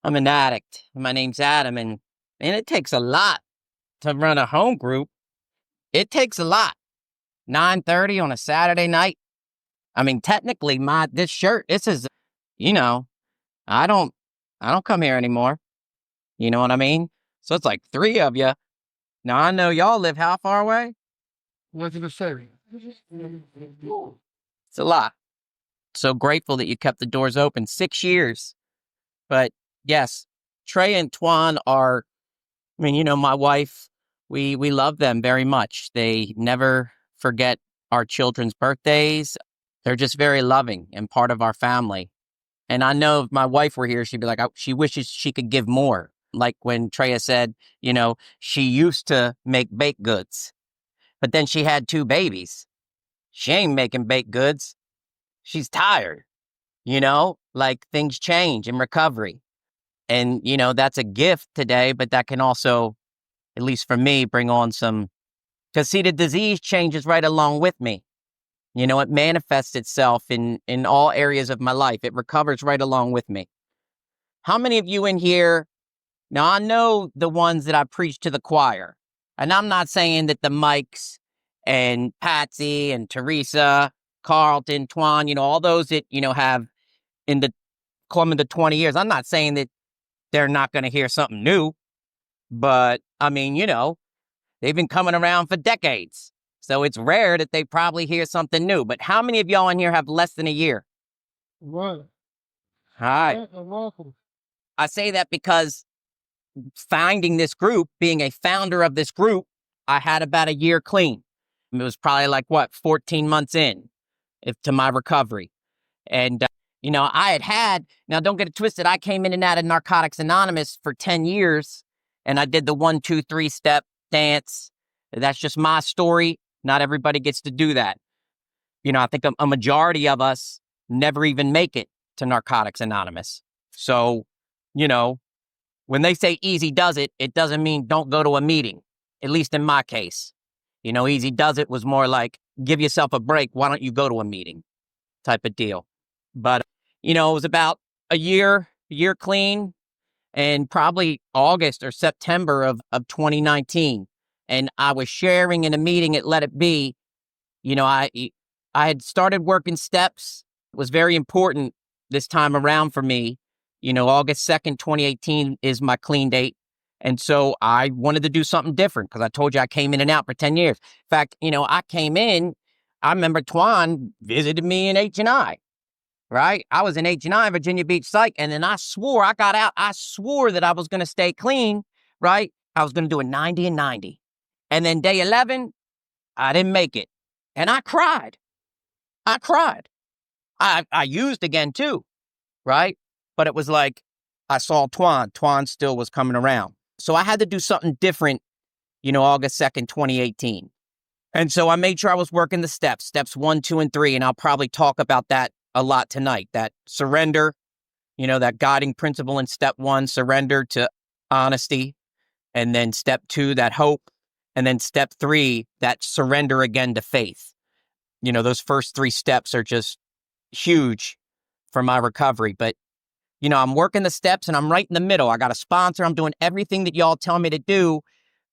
I'm an addict. My name's Adam, and it takes a lot to run a home group. It takes a lot. 9:30 on a Saturday night. I mean, technically, this shirt. This is, you know, I don't, I don't come here anymore. You know what I mean? So it's like three of you. Now I know y'all live how far away? What's it say? It's a lot. So grateful that you kept the doors open 6 years. But yes, Trey and Twan are. I mean, my wife, we love them very much. They never forget our children's birthdays. They're just very loving and part of our family. And I know if my wife were here, she'd be like, she wishes she could give more. Like when Treya said, she used to make baked goods, but then she had two babies. She ain't making baked goods. She's tired, like things change in recovery. And, that's a gift today, but that can also, at least for me, bring on because see, the disease changes right along with me. It manifests itself in all areas of my life. It recovers right along with me. How many of you in here, now I know the ones that I preach to the choir, and I'm not saying that the Mikes and Patsy and Teresa, Carlton, Twan, all those that, have come into 20 years, I'm not saying that they're not going to hear something new, but I mean, they've been coming around for decades. So it's rare that they probably hear something new. But how many of y'all in here have less than a year? What? Hi. Welcome. I say that because finding this group, being a founder of this group, I had about a year clean. It was probably 14 months in to my recovery. And, now don't get it twisted. I came in and out of Narcotics Anonymous for 10 years and I did the 1, 2, 3 step dance. That's just my story. Not everybody gets to do that. I think a majority of us never even make it to Narcotics Anonymous. So, when they say easy does it, it doesn't mean don't go to a meeting, at least in my case. Easy does it was more like give yourself a break. Why don't you go to a meeting type of deal? But, it was about a year clean and probably August or September of 2019. And I was sharing in a meeting at Let It Be. I had started working steps. It was very important this time around for me. August 2nd, 2018 is my clean date. And so I wanted to do something different because I told you I came in and out for 10 years. In fact, I came in, I remember Twan visited me in H&I, right? I was in H&I, Virginia Beach Psych, and then I swore, I got out, I swore that I was going to stay clean, right? I was going to do a 90 and 90. And then day 11, I didn't make it. And I cried. I used again too, right? But it was like I saw Twan. Twan still was coming around. So I had to do something different, August 2nd, 2018. And so I made sure I was working the steps 1, 2, and 3. And I'll probably talk about that a lot tonight. That surrender, that guiding principle in step 1, surrender to honesty. And then step 2, that hope. And then step 3, that surrender again to faith. Those first 3 steps are just huge for my recovery. But, I'm working the steps and I'm right in the middle. I got a sponsor. I'm doing everything that y'all tell me to do,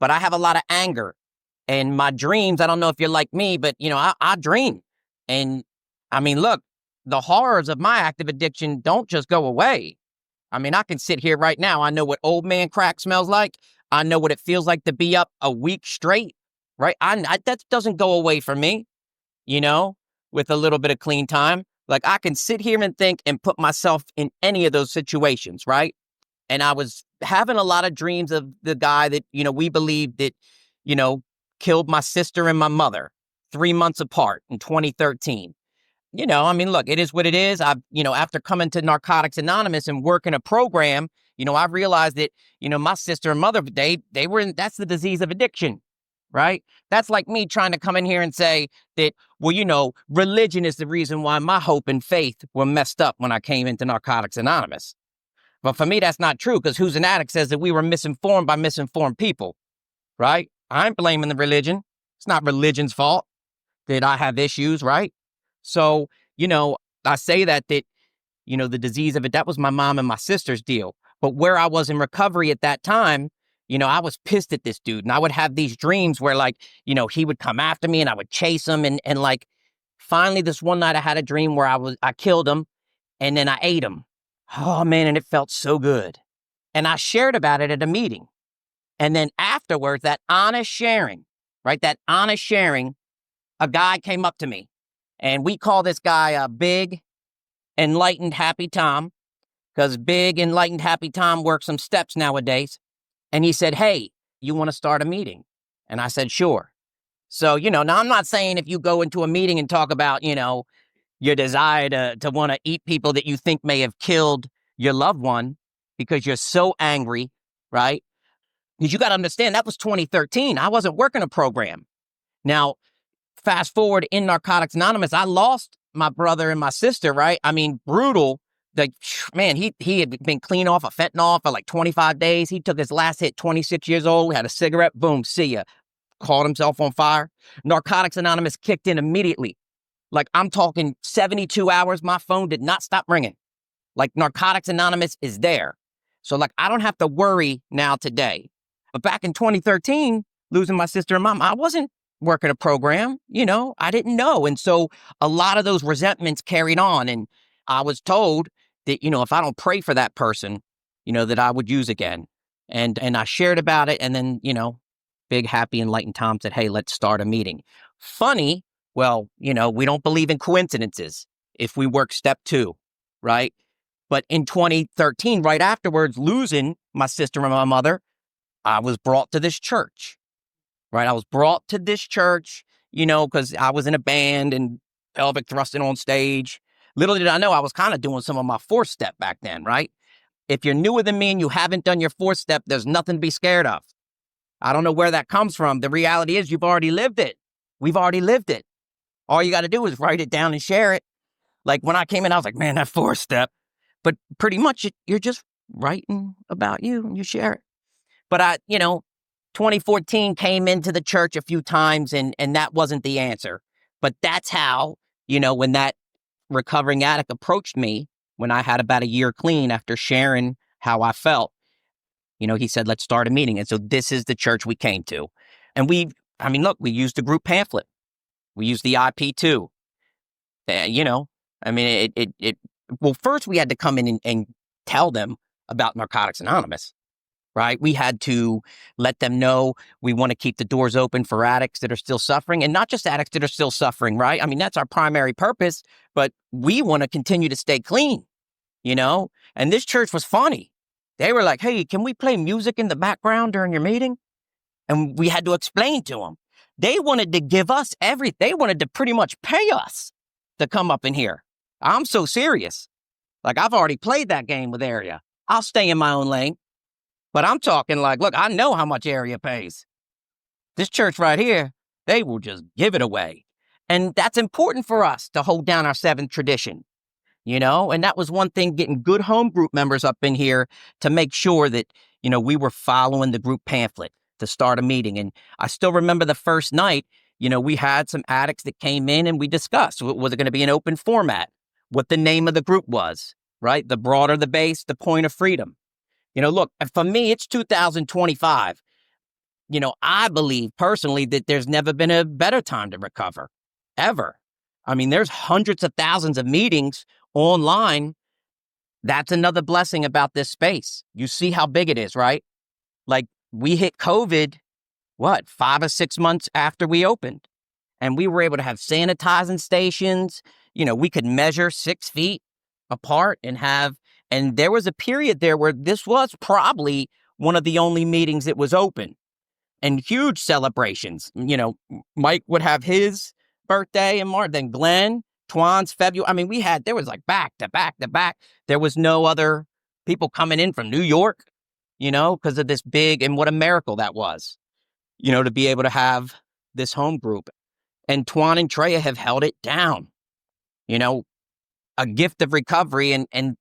but I have a lot of anger. And my dreams, I don't know if you're like me, but, I dream. And I mean, look, the horrors of my active addiction don't just go away. I mean, I can sit here right now. I know what old man crack smells like. I know what it feels like to be up a week straight, right? That doesn't go away from me, with a little bit of clean time. Like I can sit here and think and put myself in any of those situations, right? And I was having a lot of dreams of the guy that, we believed that, killed my sister and my mother 3 months apart in 2013. I mean, look, it is what it is. After coming to Narcotics Anonymous and working a program, I realized that, my sister and mother, they were that's the disease of addiction, right? That's like me trying to come in here and say that, well, religion is the reason why my hope and faith were messed up when I came into Narcotics Anonymous. But for me, that's not true because Who's an Addict says that we were misinformed by misinformed people, right? I ain't blaming the religion. It's not religion's fault that I have issues, right? So, I say that, the disease of it, that was my mom and my sister's deal. But where I was in recovery at that time, I was pissed at this dude. And I would have these dreams where like, he would come after me and I would chase him. And like, finally, this one night I had a dream where I killed him and then I ate him. Oh man, and it felt so good. And I shared about it at a meeting. And then afterwards, that honest sharing, right? That honest sharing, a guy came up to me and we call this guy Big Enlightened Happy Tom, because Big Enlightened Happy Tom works some steps nowadays. And he said, hey, you want to start a meeting? And I said, sure. So, now I'm not saying if you go into a meeting and talk about, your desire to want to eat people that you think may have killed your loved one because you're so angry, right? Because you got to understand, that was 2013. I wasn't working a program. Now, fast forward in Narcotics Anonymous, I lost my brother and my sister, right? I mean, brutal. Like, man, he had been clean off of fentanyl for like 25 days. He took his last hit, 26 years old, had a cigarette, boom, see ya. Caught himself on fire. Narcotics Anonymous kicked in immediately. Like, I'm talking 72 hours, my phone did not stop ringing. Like, Narcotics Anonymous is there. So, like, I don't have to worry now today. But back in 2013, losing my sister and mom, I wasn't working a program, I didn't know. And so a lot of those resentments carried on. And I was told that, if I don't pray for that person, that I would use again. And I shared about it. And then, Big Happy Enlightened Tom said, hey, let's start a meeting. Funny, well, we don't believe in coincidences if we work step 2, right? But in 2013, right afterwards, losing my sister and my mother, I was brought to this church, right? I was brought to this church, because I was in a band and pelvic thrusting on stage. Little did I know I was kind of doing some of my 4th step back then, right? If you're newer than me and you haven't done your 4th step, there's nothing to be scared of. I don't know where that comes from. The reality is you've already lived it. We've already lived it. All you got to do is write it down and share it. Like when I came in, I was like, man, that 4th step. But pretty much you're just writing about you and you share it. But 2014 came into the church a few times and that wasn't the answer. But that's how, when that recovering addict approached me, when I had about a year clean after sharing how I felt, he said, let's start a meeting. And so this is the church we came to. And we used the group pamphlet. We used the IP2. Well, first we had to come in and tell them about Narcotics Anonymous, right? We had to let them know we want to keep the doors open for addicts that are still suffering, and not just addicts that are still suffering, right? I mean, that's our primary purpose, but we want to continue to stay clean, And this church was funny. They were like, hey, can we play music in the background during your meeting? And we had to explain to them. They wanted to give us everything. They wanted to pretty much pay us to come up in here. I'm so serious. Like, I've already played that game with Area. I'll stay in my own lane. But I'm talking like, look, I know how much Area pays. This church right here, they will just give it away. And that's important for us to hold down our 7th tradition, And that was one thing, getting good home group members up in here to make sure that, we were following the group pamphlet to start a meeting. And I still remember the first night, we had some addicts that came in and we discussed, was it going to be an open format? What the name of the group was, right? The broader the base, the point of freedom. Look, for me, it's 2025. I believe personally that there's never been a better time to recover, ever. I mean, there's hundreds of thousands of meetings online. That's another blessing about this space. You see how big it is, right? Like, we hit COVID, 5 or 6 months after we opened. And we were able to have sanitizing stations. We could measure 6 feet apart and there was a period there where this was probably one of the only meetings that was open, and huge celebrations. Mike would have his birthday in March, then Glenn, Twan's February. I mean, there was like back to back to back. There was no other people coming in from New York, because of this big, and what a miracle that was, to be able to have this home group. And Twan and Treya have held it down, a gift of recovery, and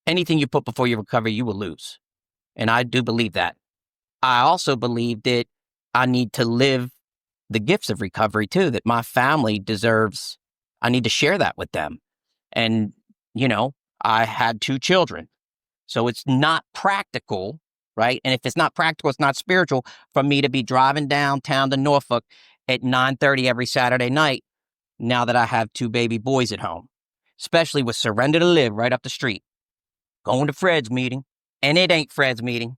anything you put before your recovery, you will lose. And I do believe that. I also believe that I need to live the gifts of recovery too, that my family deserves. I need to share that with them. And, I had 2 children. So it's not practical, right? And if it's not practical, it's not spiritual for me to be driving downtown to Norfolk at 9:30 every Saturday night now that I have 2 baby boys at home, especially with Surrender to Live right up the street. Going to Fred's meeting, and it ain't Fred's meeting.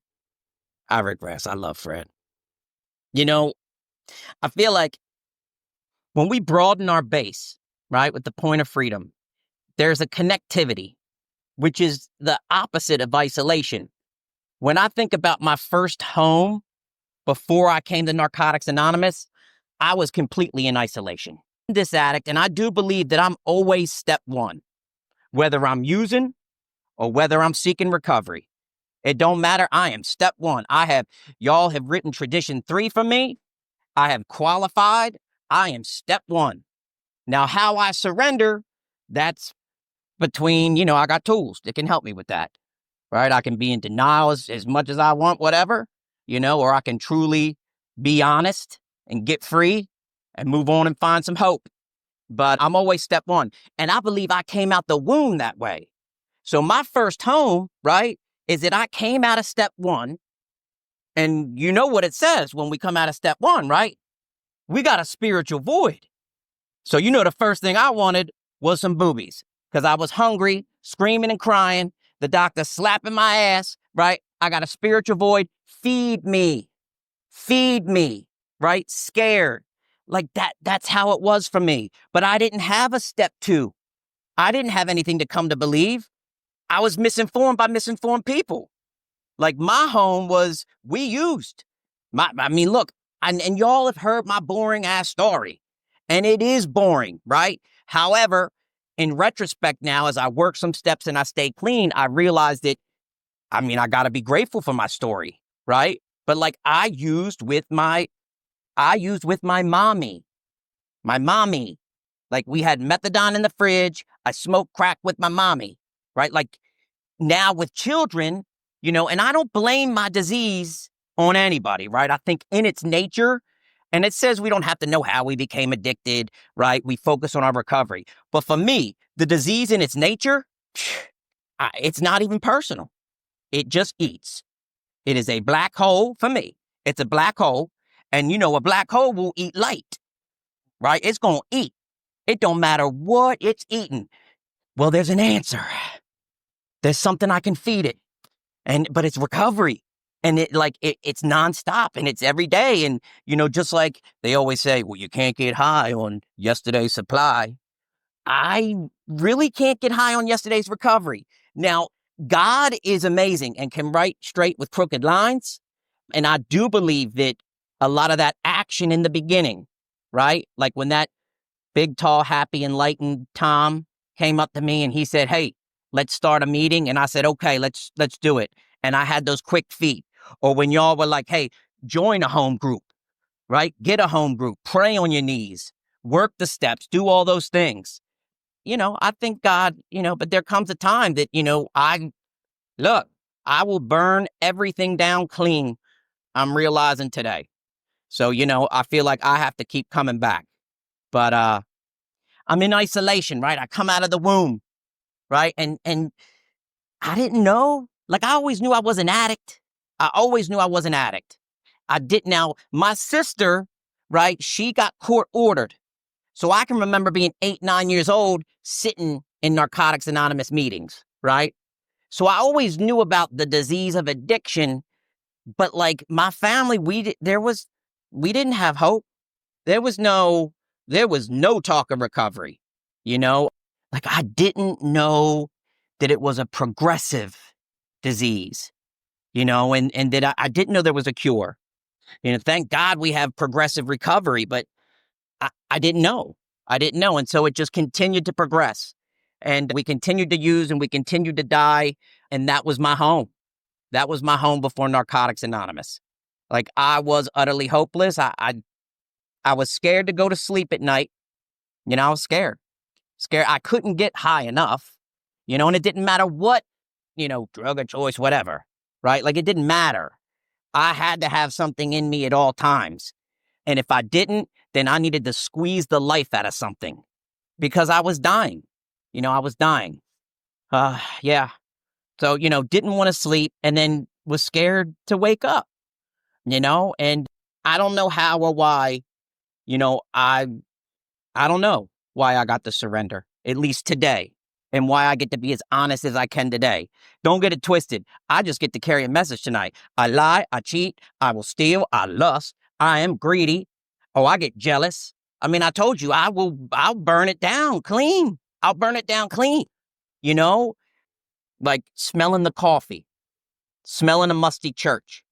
I regress. I love Fred. You know, I feel like when we broaden our base, right, with the point of freedom, there's a connectivity, which is the opposite of isolation. When I think about my first home before I came to Narcotics Anonymous, I was completely in isolation. This addict, and I do believe that I'm always step one, whether I'm using or whether I'm seeking recovery. It don't matter. I am step one. Y'all have written tradition 3 for me. I have qualified. I am step one. Now, how I surrender, that's between, I got tools that can help me with that, right? I can be in denial as much as I want, whatever, or I can truly be honest and get free and move on and find some hope. But I'm always step one. And I believe I came out the womb that way. So my first home, right, is that I came out of step one. And you know what it says when we come out of step one, right? We got a spiritual void. So the first thing I wanted was some boobies because I was hungry, screaming and crying. The doctor slapping my ass, right? I got a spiritual void. Feed me, right? Scared. Like that's how it was for me. But I didn't have a step 2. I didn't have anything to come to believe. I was misinformed by misinformed people. Like my home was, we used. Look, and y'all have heard my boring ass story. And it is boring, right? However, in retrospect now, as I work some steps and I stay clean, I realized that, I got to be grateful for my story, right? But like I used with my mommy. My mommy. Like we had methadone in the fridge. I smoked crack with my mommy, right? Like now with children, and I don't blame my disease on anybody, right? I think in its nature, and it says we don't have to know how we became addicted, right? We focus on our recovery. But for me, the disease in its nature, it's not even personal. It just eats. It is a black hole for me. It's a black hole. And a black hole will eat light, right? It's going to eat. It don't matter what it's eating. Well, there's an answer. There's something I can feed it. But it's recovery. And it's nonstop and it's every day. And, just like they always say, well, you can't get high on yesterday's supply. I really can't get high on yesterday's recovery. Now, God is amazing and can write straight with crooked lines. And I do believe that a lot of that action in the beginning, right? Like when that big, tall, happy, enlightened Tom came up to me and he said, hey, let's start a meeting. And I said, okay, let's do it. And I had those quick feet. Or when y'all were like, hey, join a home group, right? Get a home group, pray on your knees, work the steps, do all those things. I think God, but there comes a time that, I will burn everything down clean. I'm realizing today. So, I feel like I have to keep coming back. But I'm in isolation, right? I come out of the womb, right? And I didn't know. Like I always knew I was an addict. I didn't. Now, my sister, right? She got court ordered. So I can remember being 8, 9 years old, sitting in Narcotics Anonymous meetings, right? So I always knew about the disease of addiction, but like my family, we didn't have hope. There was no talk of recovery, Like I didn't know that it was a progressive disease, and that I didn't know there was a cure. Thank God we have progressive recovery, but I didn't know. And so it just continued to progress. And we continued to use and we continued to die. And that was my home. That was my home before Narcotics Anonymous. Like I was utterly hopeless. I was scared to go to sleep at night. I was scared. I couldn't get high enough, and it didn't matter what, drug of choice, whatever, right? Like it didn't matter. I had to have something in me at all times. And if I didn't, then I needed to squeeze the life out of something because I was dying. I was dying. Yeah. So, didn't want to sleep and then was scared to wake up, and I don't know how or why, I don't know why I got the surrender, at least today, and why I get to be as honest as I can today. Don't get it twisted. I just get to carry a message tonight. I lie, I cheat, I will steal, I lust, I am greedy. Oh, I get jealous. I mean, I told you, I'll burn it down clean. I'll burn it down clean, you know, like smelling the coffee, smelling a musty church.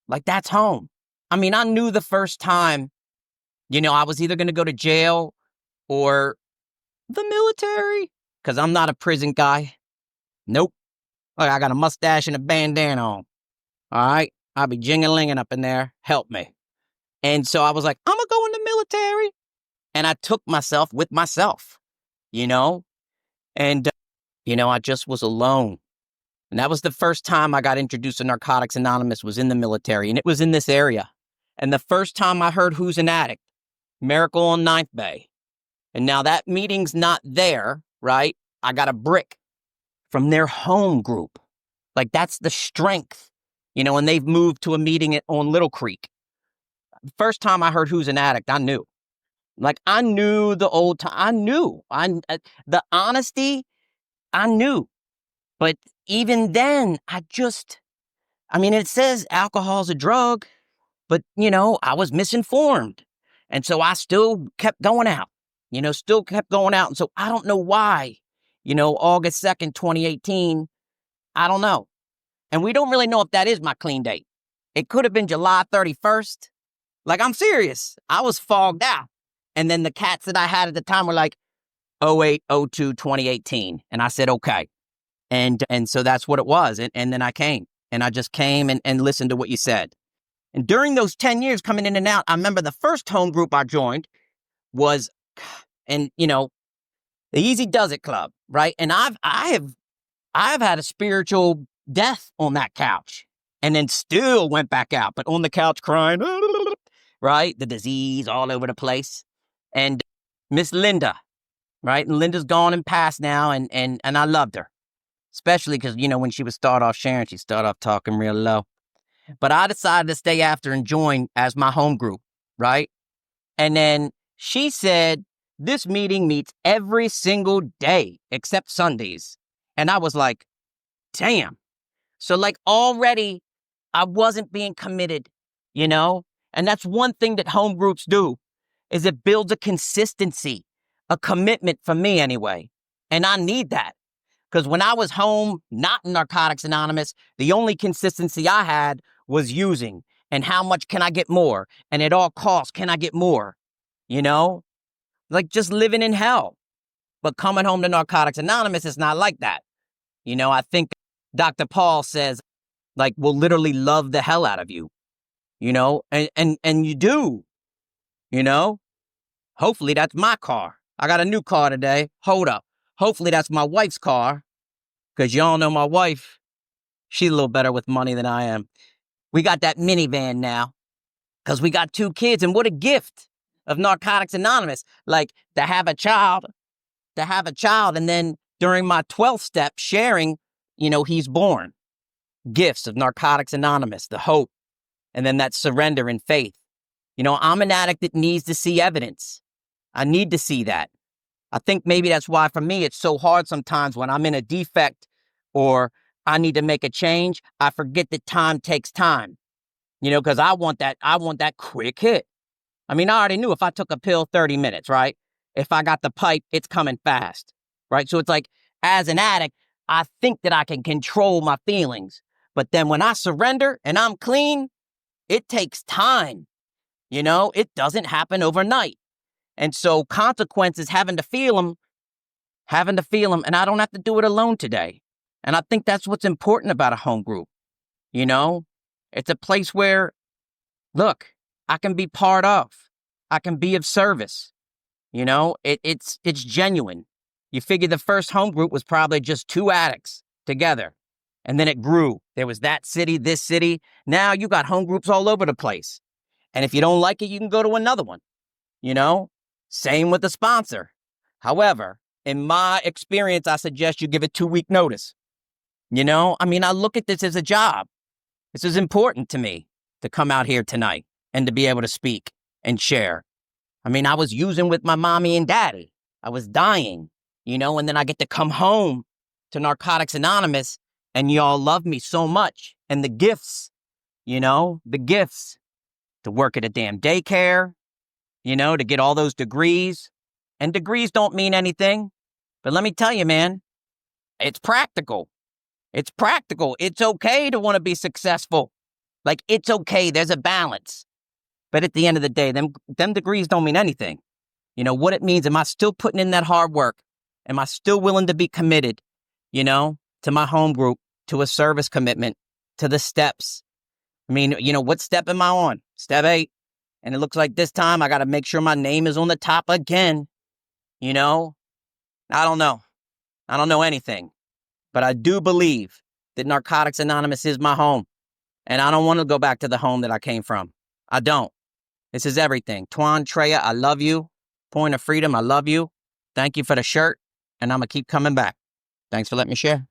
Like that's home. I mean, I knew the first time, I was either going to go to jail or the military, because I'm not a prison guy. Nope. Look, I got a mustache and a bandana on. All right. I'll be jingling up in there. Help me. And so I was like, I'm going to go in the military. And I took myself with myself, and, I just was alone. And that was the first time I got introduced to Narcotics Anonymous was in the military, and it was in this area. And the first time I heard Who's an Addict, Miracle on Ninth Bay. And now that meeting's not there, right? I got a brick from their home group. Like that's the strength, and they've moved to a meeting on Little Creek. The first time I heard Who's an Addict, I knew. Like I knew the old time. I knew. The honesty, I knew. But even then, it says alcohol's a drug, but, I was misinformed. And so I still kept going out, still kept going out. And so I don't know why, August 2nd, 2018, I don't know. And we don't really know if that is my clean date. It could have been July 31st. Like, I'm serious. I was fogged out. And then the cats that I had at the time were like, 08, 02, 2018. And I said, okay. And so that's what it was. And then I came. And I just came and listened to what you said. And during those 10 years coming in and out, I remember the first home group I joined was, the Easy Does It Club, right? And I have had a spiritual death on that couch and then still went back out, but on the couch crying, right? The disease all over the place. And Miss Linda, right? And Linda's gone and passed now, and I loved her, especially because, when she would start off sharing, she'd start off talking real low. But I decided to stay after and join as my home group, right? And then she said, this meeting meets every single day except Sundays. And I was like, damn. So like already I wasn't being committed, And that's one thing that home groups do is it builds a consistency, a commitment for me anyway. And I need that. Because when I was home, not in Narcotics Anonymous, the only consistency I had was using. And how much can I get more? And at all costs, can I get more? Like just living in hell. But coming home to Narcotics Anonymous is not like that. I think Dr. Paul says, like, will literally love the hell out of you, and you do, Hopefully that's my car. I got a new car today. Hold up. Hopefully that's my wife's car. Because y'all know my wife, she's a little better with money than I am. We got that minivan now because we got 2 kids. And what a gift of Narcotics Anonymous. Like to have a child. And then during my 12th step sharing, he's born. Gifts of Narcotics Anonymous, the hope, and then that surrender and faith. I'm an addict that needs to see evidence. I need to see that. I think maybe that's why for me it's so hard sometimes when I'm in a defect or I need to make a change. I forget that time takes time, because I want that quick hit. I already knew if I took a pill 30 minutes, right? If I got the pipe, it's coming fast, right? So it's like as an addict, I think that I can control my feelings. But then when I surrender and I'm clean, it takes time. It doesn't happen overnight. And so consequences, having to feel them, and I don't have to do it alone today. And I think that's what's important about a home group. It's a place where, look, I can be part of, I can be of service. It's genuine. You figure the first home group was probably just 2 addicts together. And then it grew. There was that city, this city. Now you got home groups all over the place. And if you don't like it, you can go to another one. Same with the sponsor. However, in my experience, I suggest you give it 2-week notice. You know, I mean, I look at this as a job. This is important to me to come out here tonight and to be able to speak and share. I mean, I was using with my mommy and daddy. I was dying, you know, and then I get to come home to Narcotics Anonymous and y'all love me so much. And the gifts, you know, the gifts to work at a damn daycare, you know, to get all those degrees. And degrees don't mean anything. But let me tell you, man, it's practical. It's practical. It's okay to want to be successful. Like, it's okay. There's a balance. But at the end of the day, them degrees don't mean anything. You know, what it means, am I still putting in that hard work? Am I still willing to be committed, you know, to my home group, to a service commitment, to the steps? I mean, you know, what step am I on? Step 8. And it looks like this time I got to make sure my name is on the top again. You know, I don't know. I don't know anything. But I do believe that Narcotics Anonymous is my home. And I don't want to go back to the home that I came from. I don't. This is everything. Twan, Treya, I love you. Point of Freedom, I love you. Thank you for the shirt. And I'm going to keep coming back. Thanks for letting me share.